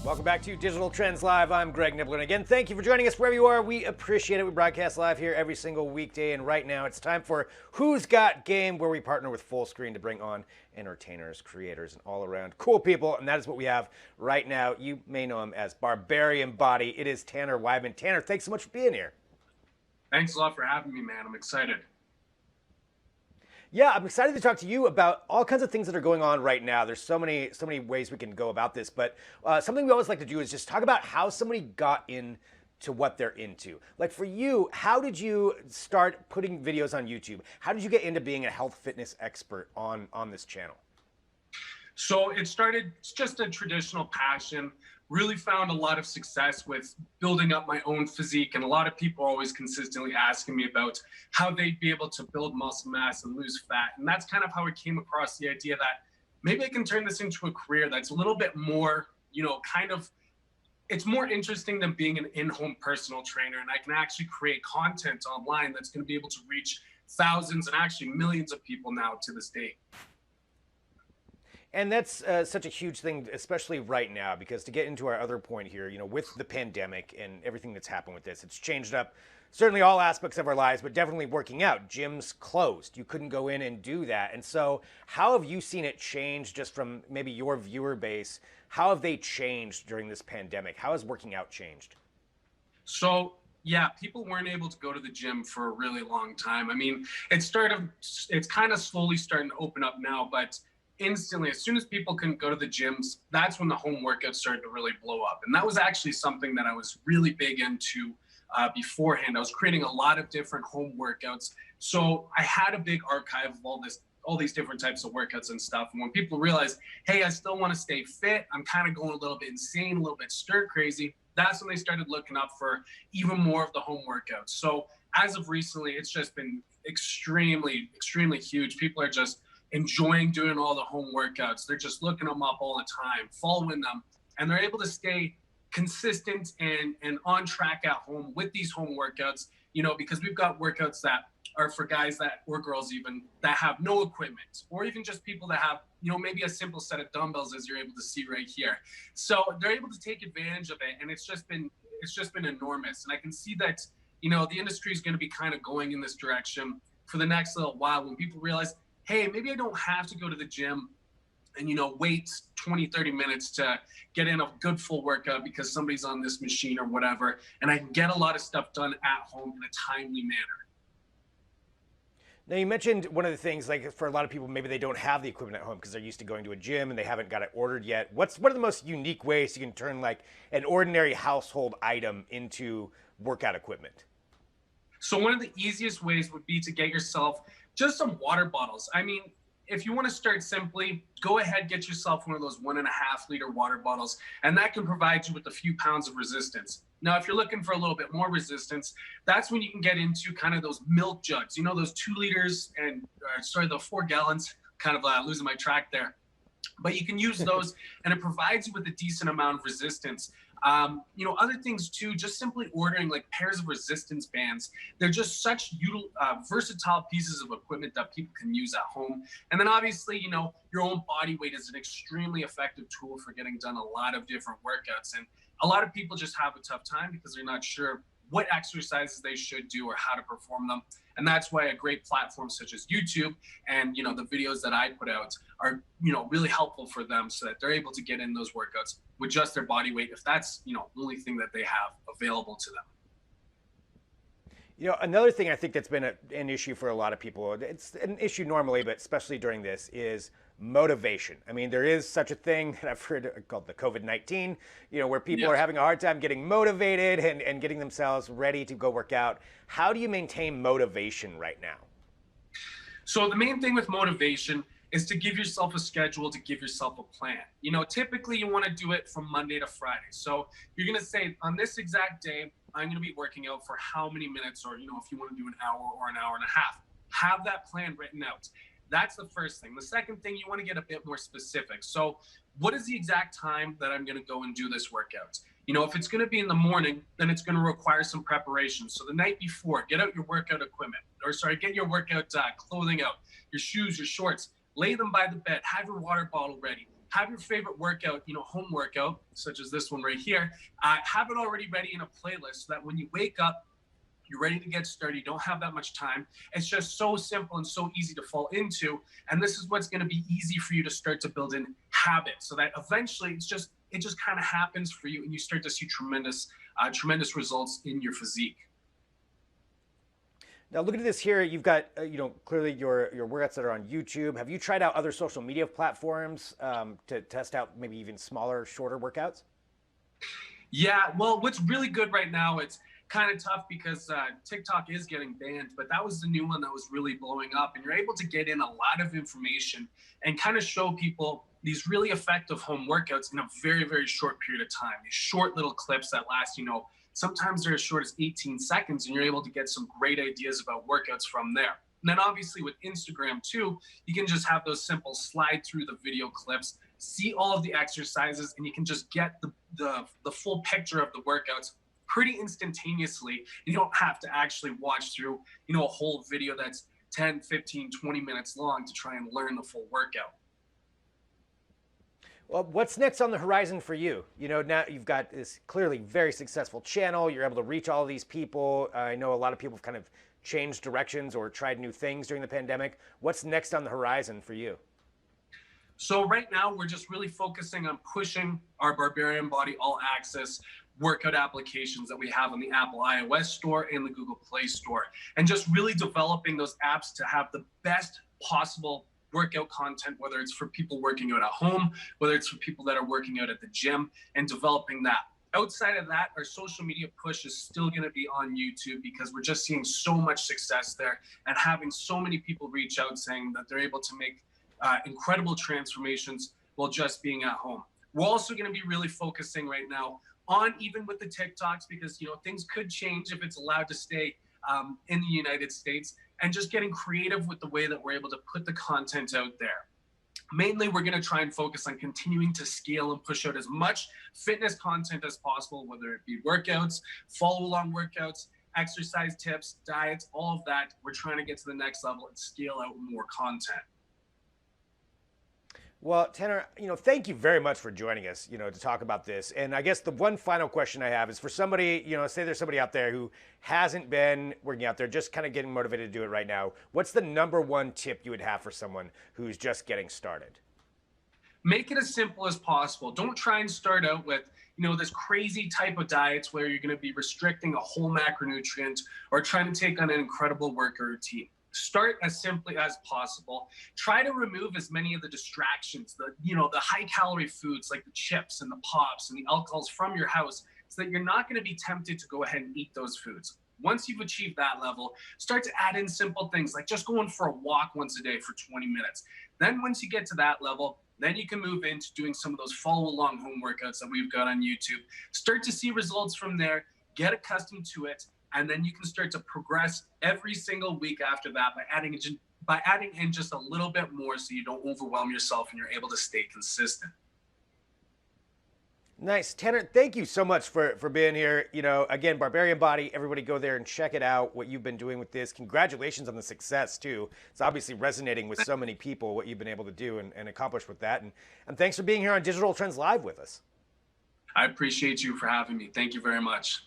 Welcome back to Digital Trends Live. I'm Greg Nibbler, and again, thank you for joining us wherever you are. We appreciate it. We broadcast live here every single weekday, and right now it's time for Who's Got Game, where we partner with Fullscreen to bring on entertainers, creators, and all-around cool people, and that is what we have right now. You may know him as BarbarianBody. It is Tanner Wideman. Tanner, thanks so much for being here. Thanks a lot for having me, man. I'm excited. Yeah, I'm excited to talk to you about all kinds of things that are going on right now. There's so many ways we can go about this, but something we always like to do is just talk about how somebody got into what they're into. Like for you, how did you start putting videos on YouTube? How did you get into being a health fitness expert on this channel? So it started just a traditional passion. Really found a lot of success with building up my own physique, and a lot of people are always consistently asking me about how they'd be able to build muscle mass and lose fat. And that's kind of how I came across the idea that maybe I can turn this into a career that's a little bit more, it's more interesting than being an in-home personal trainer, and I can actually create content online that's going to be able to reach thousands and actually millions of people now to this day. And that's such a huge thing, especially right now, because to get into our other point here, with the pandemic and everything that's happened with this, it's changed up certainly all aspects of our lives, but definitely working out. Gyms closed. You couldn't go in and do that. And so how have you seen it change just from maybe your viewer base? How have they changed during this pandemic? How has working out changed? So yeah, people weren't able to go to the gym for a really long time. I mean, it's kind of slowly starting to open up now, but instantly, as soon as people couldn't go to the gyms, that's when the home workouts started to really blow up. And that was actually something that I was really big into beforehand. I was creating a lot of different home workouts. So I had a big archive of all these different types of workouts and stuff. And when people realized, hey, I still want to stay fit, I'm kind of going a little bit insane, a little bit stir crazy, that's when they started looking up for even more of the home workouts. So as of recently, it's just been extremely, extremely huge. People are just enjoying doing all the home workouts. They're just looking them up all the time, following them, and they're able to stay consistent and on track at home with these home workouts, because we've got workouts that are for guys or girls even that have no equipment, or even just people that have, maybe a simple set of dumbbells, as you're able to see right here. So they're able to take advantage of it, and it's just been enormous. And I can see that, the industry is going to be kind of going in this direction for the next little while, when people realize, hey, maybe I don't have to go to the gym and, wait 20, 30 minutes to get in a good full workout because somebody's on this machine or whatever. And I can get a lot of stuff done at home in a timely manner. Now, you mentioned one of the things, like for a lot of people, maybe they don't have the equipment at home because they're used to going to a gym and they haven't got it ordered yet. What's one of the most unique ways you can turn like an ordinary household item into workout equipment? So one of the easiest ways would be to get yourself just some water bottles. I mean, if you want to start simply, go ahead, get yourself one of those 1.5 liter water bottles, and that can provide you with a few pounds of resistance. Now, if you're looking for a little bit more resistance, that's when you can get into kind of those milk jugs, those 2 liters and the 4 gallons, kind of losing my track there. But you can use those and it provides you with a decent amount of resistance. Other things too, just simply ordering like pairs of resistance bands. They're just such versatile pieces of equipment that people can use at home. And then obviously, your own body weight is an extremely effective tool for getting done a lot of different workouts. And a lot of people just have a tough time because they're not sure what exercises they should do or how to perform them. And that's why a great platform such as YouTube and, the videos that I put out are, really helpful for them so that they're able to get in those workouts with just their body weight, if that's, the only thing that they have available to them. Another thing I think that's been an issue for a lot of people, it's an issue normally, but especially during this, is motivation. I mean, there is such a thing that I've heard called the COVID-19, where people are having a hard time getting motivated and getting themselves ready to go work out. How do you maintain motivation right now? So the main thing with motivation is to give yourself a schedule, to give yourself a plan. Typically you want to do it from Monday to Friday. So you're going to say, on this exact day, I'm going to be working out for how many minutes, or, if you want to do an hour or an hour and a half. Have that plan written out. That's the first thing. The second thing, you want to get a bit more specific. So what is the exact time that I'm going to go and do this workout? If it's going to be in the morning, then it's going to require some preparation. So the night before, get out your workout equipment, get your workout clothing out, your shoes, your shorts, lay them by the bed, have your water bottle ready, have your favorite workout, home workout, such as this one right here, have it already ready in a playlist so that when you wake up, you're ready to get started. You don't have that much time. It's just so simple and so easy to fall into. And this is what's going to be easy for you to start to build in habits so that eventually it just kind of happens for you and you start to see tremendous results in your physique. Now, looking at this here, you've got, clearly your workouts that are on YouTube. Have you tried out other social media platforms to test out maybe even smaller, shorter workouts? Yeah, well, what's really good right now, it's kind of tough because TikTok is getting banned, but that was the new one that was really blowing up. And you're able to get in a lot of information and kind of show people these really effective home workouts in a very, very short period of time. These short little clips that last, sometimes they're as short as 18 seconds, and you're able to get some great ideas about workouts from there. And then obviously with Instagram too, you can just have those simple slide through the video clips, see all of the exercises, and you can just get the full picture of the workouts pretty instantaneously. You don't have to actually watch through, a whole video that's 10, 15, 20 minutes long to try and learn the full workout. Well, what's next on the horizon for you? Now you've got this clearly very successful channel. You're able to reach all of these people. I know a lot of people have kind of changed directions or tried new things during the pandemic. What's next on the horizon for you? So right now we're just really focusing on pushing our BarbarianBody All Access workout applications that we have on the Apple iOS store and the Google Play store, and just really developing those apps to have the best possible workout content, whether it's for people working out at home, whether it's for people that are working out at the gym, and developing that. Outside of that, our social media push is still going to be on YouTube because we're just seeing so much success there and having so many people reach out saying that they're able to make incredible transformations while just being at home. We're also going to be really focusing right now on, even with the TikToks, because things could change if it's allowed to stay in the United States, and just getting creative with the way that we're able to put the content out there. Mainly, we're going to try and focus on continuing to scale and push out as much fitness content as possible, whether it be workouts, follow along workouts, exercise tips, diets, all of that. We're trying to get to the next level and scale out more content. Well, Tanner, thank you very much for joining us, to talk about this. And I guess the one final question I have is for somebody, say there's somebody out there who hasn't been working out there, just kind of getting motivated to do it right now. What's the number one tip you would have for someone who's just getting started? Make it as simple as possible. Don't try and start out with, this crazy type of diets where you're going to be restricting a whole macronutrient or trying to take on an incredible workout routine. Start as simply as possible. Try to remove as many of the distractions, the high calorie foods like the chips and the pops and the alcohols from your house, so that you're not going to be tempted to go ahead and eat those foods. Once you've achieved that level, start to add in simple things like just going for a walk once a day for 20 minutes. Then once you get to that level, then you can move into doing some of those follow along home workouts that we've got on YouTube. Start to see results from there, get accustomed to it, and then you can start to progress every single week after that by adding in just a little bit more so you don't overwhelm yourself and you're able to stay consistent. Nice. Tanner, thank you so much for being here. Again, BarbarianBody, everybody go there and check it out, what you've been doing with this. Congratulations on the success, too. It's obviously resonating with so many people, what you've been able to do and accomplish with that. And thanks for being here on Digital Trends Live with us. I appreciate you for having me. Thank you very much.